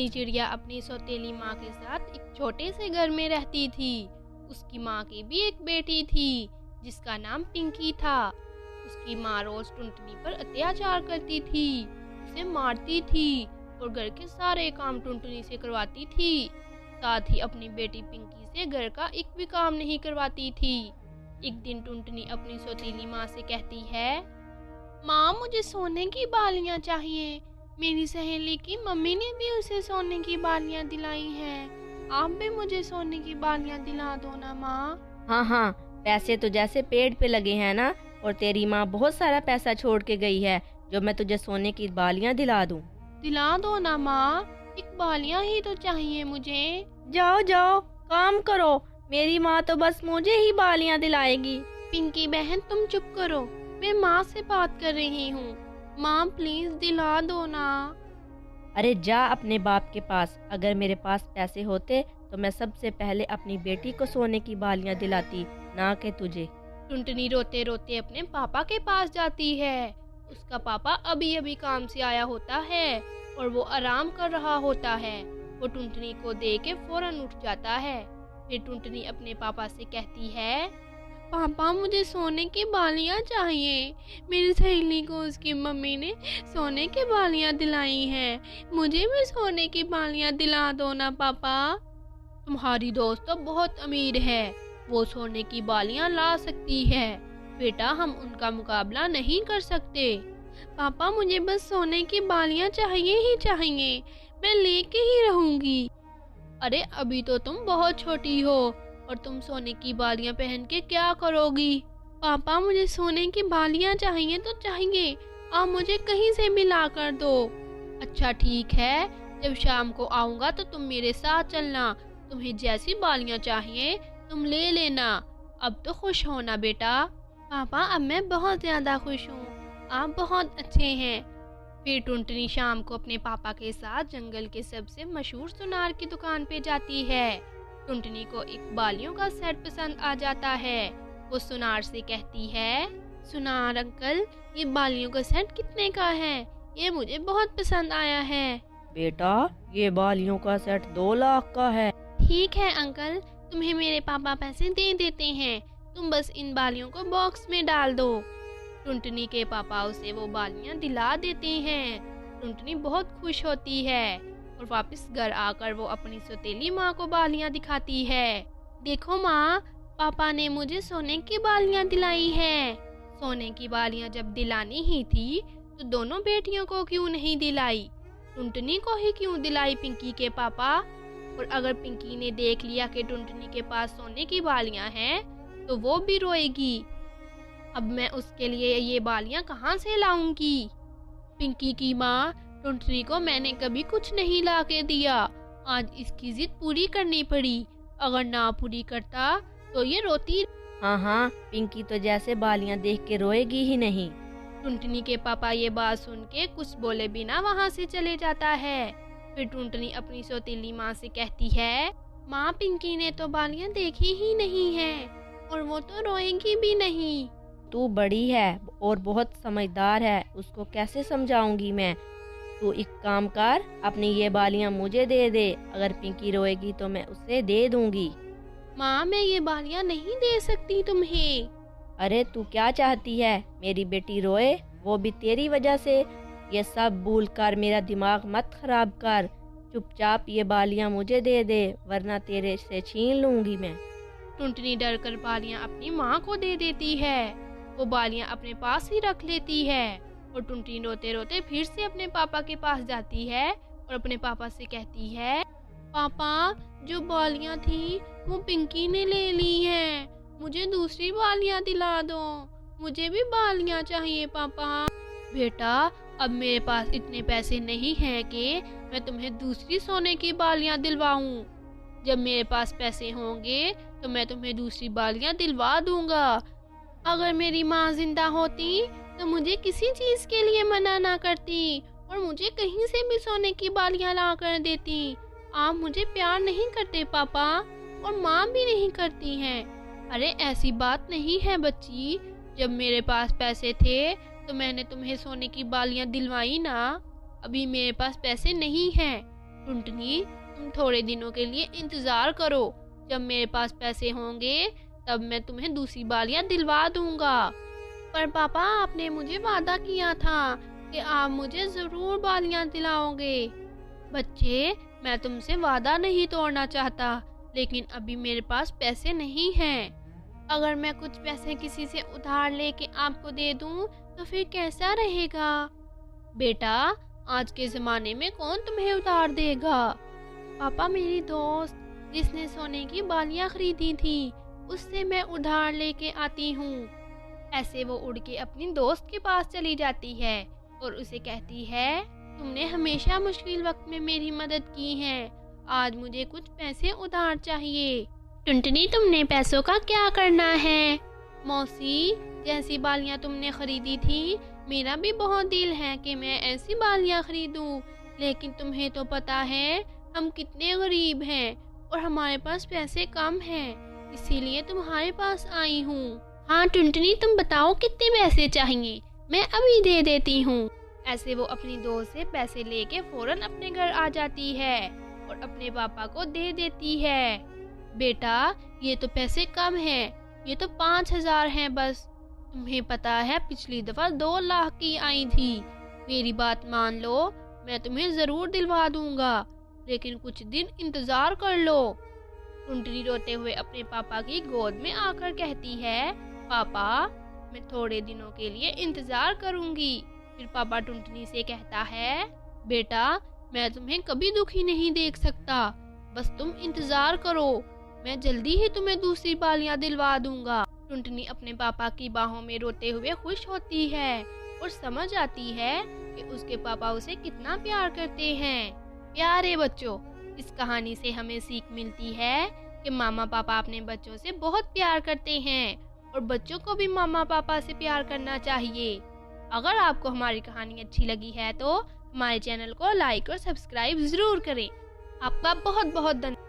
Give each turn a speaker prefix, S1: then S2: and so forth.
S1: टुनटुनी चिड़िया अपनी सौतेली माँ के साथ एक छोटे से घर में रहती थी। उसकी माँ की भी एक बेटी थी जिसका नाम पिंकी था। उसकी माँ रोज टुनटुनी पर अत्याचार करती थी, उसे मारती थी और घर के सारे काम टुनटुनी से करवाती थी। साथ ही अपनी बेटी पिंकी से घर का एक भी काम नहीं करवाती थी। एक दिन टुनटुनी अपनी सौतेली माँ से कहती है, माँ मुझे सोने की बालियाँ चाहिए। मेरी सहेली की मम्मी ने भी उसे सोने की बालियाँ दिलाई हैं। आप भी मुझे सोने की बालियाँ दिला दो ना माँ।
S2: हाँ हाँ, पैसे तो जैसे पेड़ पे लगे हैं ना, और तेरी माँ बहुत सारा पैसा छोड़ के गई है जो मैं तुझे सोने की बालियाँ दिला दूँ।
S1: दिला दो ना माँ, एक बालियाँ ही तो चाहिए मुझे।
S2: जाओ जाओ काम करो, मेरी माँ तो बस मुझे ही बालियाँ दिलाएगी।
S1: पिंकी बहन तुम चुप करो, मैं माँ से बात कर रही हूँ। माँ प्लीज दिला दो ना।
S2: अरे जा अपने बाप के पास, अगर मेरे पास पैसे होते तो मैं सबसे पहले अपनी बेटी को सोने की बालियाँ दिलाती, ना कि तुझे।
S1: टुनटुनी रोते रोते अपने पापा के पास जाती है। उसका पापा अभी अभी काम से आया होता है और वो आराम कर रहा होता है। वो टुनटुनी को देख के फौरन उठ जाता है। फिर टुनटुनी अपने पापा से कहती है, पापा मुझे सोने की बालियाँ चाहिए। मेरी सहेली को उसकी मम्मी ने सोने की बालियाँ दिलाई हैं। मुझे भी सोने की बालियाँ दिला दो ना पापा। तुम्हारी दोस्त तो बहुत अमीर है, वो सोने की बालियाँ ला सकती है। बेटा हम उनका मुकाबला नहीं कर सकते। पापा मुझे बस सोने की बालियाँ चाहिए ही चाहिए, मैं लेके ही रहूंगी। अरे अभी तो तुम बहुत छोटी हो और तुम सोने की बालियाँ पहन के क्या करोगी। पापा मुझे सोने की बालियाँ चाहिए तो चाहिए, आप मुझे कहीं से भी ला कर दो। अच्छा ठीक है, जब शाम को आऊँगा तो तुम मेरे साथ चलना। तुम्हें जैसी बालियाँ चाहिए तुम ले लेना। अब तो खुश हो ना बेटा। पापा अब मैं बहुत ज़्यादा खुश हूँ, आप बहुत अच्छे हैं। फिर टुनटुनी शाम को अपने पापा के साथ जंगल के सबसे मशहूर सुनार की दुकान पे जाती है। टुनटुनी को एक बालियों का सेट पसंद आ जाता है। वो सुनार से कहती है, सुनार अंकल ये बालियों का सेट कितने का है? ये मुझे बहुत पसंद आया है।
S2: बेटा ये बालियों का सेट 2 लाख का है।
S1: ठीक है अंकल, तुम्हें मेरे पापा पैसे दे देते हैं, तुम बस इन बालियों को बॉक्स में डाल दो। टुनटुनी के पापा उसे वो बालियाँ दिला देते हैं। टुनटुनी बहुत खुश होती है और वापस घर आकर वो अपनी सौतेली माँ को बालियाँ दिखाती है। देखो माँ, पापा ने मुझे सोने की बालियाँ दिलाई हैं। सोने की बालियाँ जब दिलानी ही थी तो दोनों बेटियों को क्यों नहीं दिलाई? टुनटुनी को ही क्यों दिलाई पिंकी के पापा? और अगर पिंकी ने देख लिया कि टुनटुनी के पास सोने की बालियाँ हैं तो वो भी रोएगी। अब मैं उसके लिए ये बालियाँ कहाँ से लाऊंगी? पिंकी की माँ, टुनटुनी को मैंने कभी कुछ नहीं ला के दिया, आज इसकी जिद पूरी करनी पड़ी। अगर ना पूरी करता तो ये रोती।
S2: हाँ हाँ, पिंकी तो जैसे बालियाँ देख के रोएगी ही नहीं।
S1: टुनटुनी के पापा ये बात सुन के कुछ बोले बिना वहाँ से चले जाता है। फिर टुनटुनी अपनी सौतेली माँ से कहती है, माँ पिंकी ने तो बालियाँ देखी ही नहीं है और वो तो रोएगी भी नहीं।
S2: तू बड़ी है और बहुत समझदार है, उसको कैसे समझाऊंगी मैं। तू एक काम कर, अपनी ये बालियाँ मुझे दे दे, अगर पिंकी रोएगी तो मैं उसे दे दूंगी।
S1: माँ मैं ये बालियाँ नहीं दे सकती तुम्हें।
S2: अरे तू क्या चाहती है, मेरी बेटी रोए, वो भी तेरी वजह से? ये सब भूल कर मेरा दिमाग मत खराब कर, चुपचाप ये बालियाँ मुझे दे दे वरना तेरे से छीन लूंगी मैं।
S1: टुनटुनी डर कर बालियाँ अपनी माँ को दे देती है। वो बालियाँ अपने पास ही रख लेती है और टुनटुनी रोते रोते फिर से अपने पापा के पास जाती है और अपने पापा से कहती है, पापा जो बालियाँ थी वो पिंकी ने ले ली हैं, मुझे दूसरी बालियाँ दिला दो, मुझे भी बालियाँ चाहिए पापा। बेटा अब मेरे पास इतने पैसे नहीं हैं कि मैं तुम्हें दूसरी सोने की बालियाँ दिलवाऊं। जब मेरे पास पैसे होंगे तो मैं तुम्हें दूसरी बालियाँ दिलवा दूंगा। अगर मेरी माँ जिंदा होती तो मुझे किसी चीज के लिए मना ना करती और मुझे कहीं से भी सोने की बालियाँ ला कर देती। आप मुझे प्यार नहीं करते पापा और माँ भी नहीं करती हैं। अरे ऐसी बात नहीं है बच्ची, जब मेरे पास पैसे थे तो मैंने तुम्हें सोने की बालियाँ दिलवाई ना। अभी मेरे पास पैसे नहीं हैं, टुनटुनी, तुम थोड़े दिनों के लिए इंतजार करो। जब मेरे पास पैसे होंगे तब मैं तुम्हें दूसरी बालियां दिलवा दूंगा। पर पापा, आपने मुझे वादा किया था कि आप मुझे जरूर बालियां दिलाओगे। बच्चे, मैं तुमसे वादा नहीं तोड़ना चाहता, लेकिन अभी मेरे पास पैसे नहीं हैं। अगर मैं कुछ पैसे किसी से उधार लेके आपको दे दूं तो फिर कैसा रहेगा? बेटा, आज के ज़माने में कौन तुम्हें उधार देगा? पापा, मेरी दोस्त जिसने सोने की बालियां खरीदी थी उससे मैं उधार लेके आती हूँ। ऐसे वो उड़ के अपनी दोस्त के पास चली जाती है और उसे कहती है, तुमने हमेशा मुश्किल वक्त में मेरी मदद की है, आज मुझे कुछ पैसे उधार चाहिए। टुनटुनी, तुमने पैसों का क्या करना है? मौसी, जैसी बालियां तुमने खरीदी थी मेरा भी बहुत दिल है कि मैं ऐसी बालियां खरीदूं, लेकिन तुम्हें तो पता है हम कितने गरीब हैं और हमारे पास पैसे कम हैं, इसीलिए तुम्हारे पास आई हूँ। हाँ टुनटुनी, तुम बताओ कितने पैसे चाहिए, मैं अभी दे देती हूँ। ऐसे वो अपनी दोस्त से पैसे लेके फौरन अपने घर आ जाती है और अपने पापा को दे देती है। बेटा, ये तो पैसे कम हैं, ये तो 5,000 हैं बस। तुम्हें पता है पिछली दफा 2 लाख की आई थी। मेरी बात मान लो, मैं तुम्हें जरूर दिलवा दूंगा, लेकिन कुछ दिन इंतजार कर लो। टुनटुनी रोते हुए अपने पापा की गोद में आकर कहती है, पापा, मैं थोड़े दिनों के लिए इंतजार करूंगी। फिर पापा टुनटुनी से कहता है, बेटा, मैं तुम्हें कभी दुखी नहीं देख सकता, बस तुम इंतजार करो, मैं जल्दी ही तुम्हें दूसरी बालियां दिलवा दूंगा। टुनटुनी अपने पापा की बाहों में रोते हुए खुश होती है और समझ आती है कि उसके पापा उसे कितना प्यार करते हैं। प्यारे बच्चों, इस कहानी से हमें सीख मिलती है कि मामा पापा अपने बच्चों से बहुत प्यार करते हैं और बच्चों को भी मामा पापा से प्यार करना चाहिए। अगर आपको हमारी कहानी अच्छी लगी है तो हमारे चैनल को लाइक और सब्सक्राइब जरूर करें। आपका बहुत बहुत धन्यवाद।